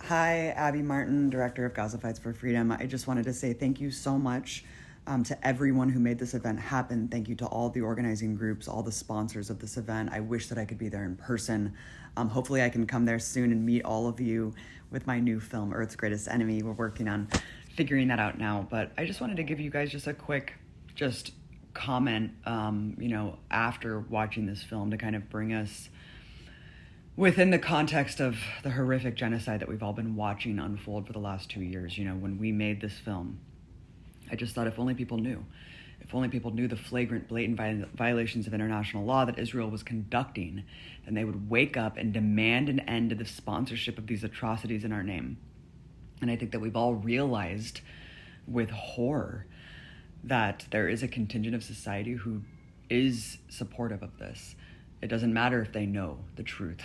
Hi, Abby Martin, director of Gaza Fights for Freedom. I just wanted to say thank you so much to everyone who made this event happen. Thank you to all the organizing groups, all the sponsors of this event. I wish that I could be there in person. Hopefully I can come there soon and meet all of you with my new film, Earth's Greatest Enemy. We're working on figuring that out now, but I just wanted to give you guys just a quick comment, after watching this film to kind of bring us within the context of the horrific genocide that we've all been watching unfold for the last 2 years. When we made this film, I just thought if only people knew. If only people knew the flagrant, blatant violations of international law that Israel was conducting, then they would wake up and demand an end to the sponsorship of these atrocities in our name. And I think that we've all realized with horror that there is a contingent of society who is supportive of this. It doesn't matter if they know the truth.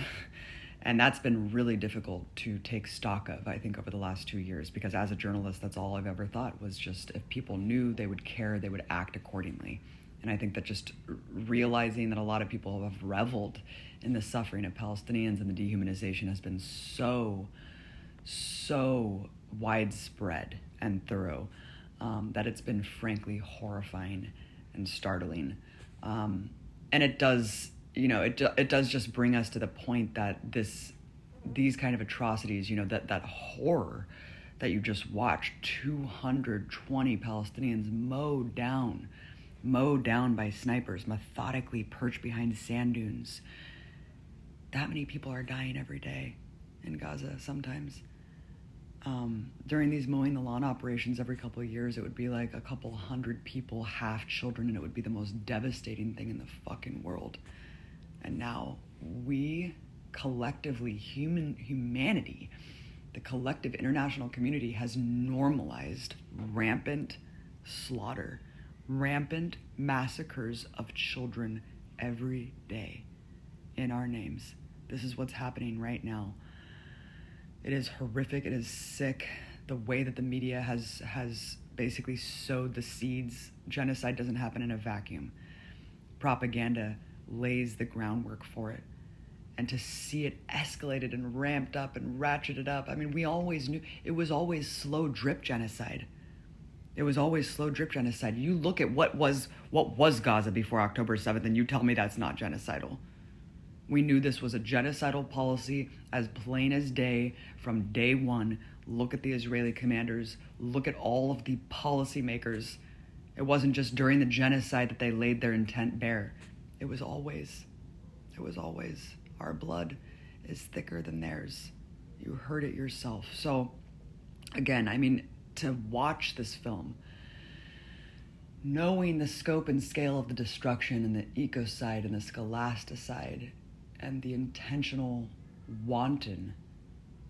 And that's been really difficult to take stock of, I think, over the last 2 years, because as a journalist, that's all I've ever thought was just if people knew, they would care, they would act accordingly. And I think that just realizing that a lot of people have reveled in the suffering of Palestinians and the dehumanization has been so widespread and thorough that it's been frankly horrifying and startling. And it does... it does just bring us to the point that these kind of atrocities, that horror that you just watched, 220 Palestinians mowed down by snipers, methodically perched behind sand dunes. That many people are dying every day in Gaza sometimes. During these mowing the lawn operations every couple of years, it would be like a couple hundred people, half children, and it would be the most devastating thing in the fucking world. And now we collectively, humanity, the collective international community has normalized rampant slaughter, rampant massacres of children every day in our names. This is what's happening right now. It is horrific. It is sick. The way that the media has basically sowed the seeds. Genocide doesn't happen in a vacuum. Propaganda lays the groundwork for it. And to see it escalated and ramped up and ratcheted up, we always knew it was always slow drip genocide. It was always slow drip genocide. You look at what was Gaza before October 7th and you tell me that's not genocidal. We knew this was a genocidal policy as plain as day from day one. Look at the Israeli commanders. Look at all of the policymakers. It wasn't just during the genocide that they laid their intent bare. It was always. Our blood is thicker than theirs. You heard it yourself. So, again, to watch this film, knowing the scope and scale of the destruction and the ecocide and the scholasticide and the intentional, wanton,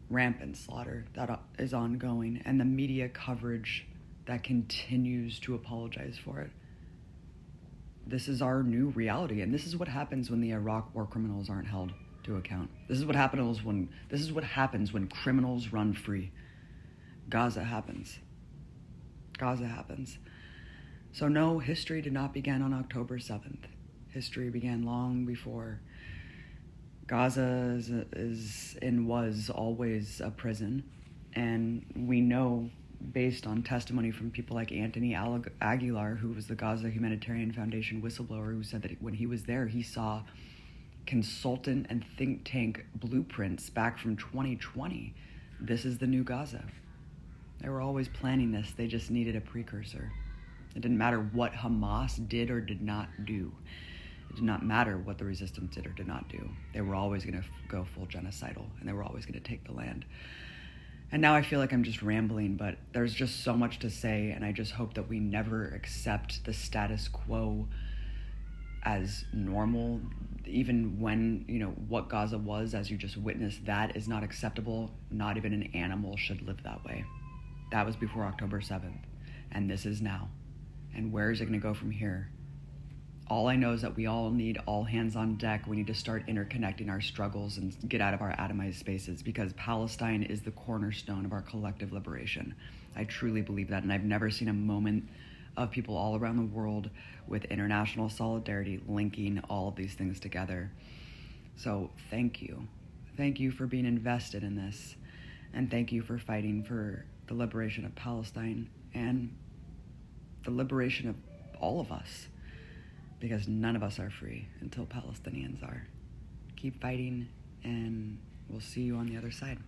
rampant slaughter that is ongoing and the media coverage that continues to apologize for it. This is our new reality, and this is what happens when the Iraq war criminals aren't held to account. This is what happens when criminals run free. Gaza happens. So no, history did not begin on October 7th. History began long before. Gaza is and was always a prison, and we know, based on testimony from people like Anthony Aguilar, who was the Gaza Humanitarian Foundation whistleblower, who said that when he was there, he saw consultant and think tank blueprints back from 2020. This is the new Gaza. They were always planning this. They just needed a precursor. It didn't matter what Hamas did or did not do. It did not matter what the resistance did or did not do. They were always going to go full genocidal, and they were always going to take the land. And now I feel like I'm just rambling, but there's just so much to say, and I just hope that we never accept the status quo as normal, even when, what Gaza was, as you just witnessed, that is not acceptable. Not even an animal should live that way. That was before October 7th, and this is now. And where is it going to go from here? All I know is that we all need all hands on deck. We need to start interconnecting our struggles and get out of our atomized spaces, because Palestine is the cornerstone of our collective liberation. I truly believe that, and I've never seen a moment of people all around the world with international solidarity linking all of these things together. So thank you. Thank you for being invested in this. And thank you for fighting for the liberation of Palestine and the liberation of all of us, because none of us are free until Palestinians are. Keep fighting, and we'll see you on the other side.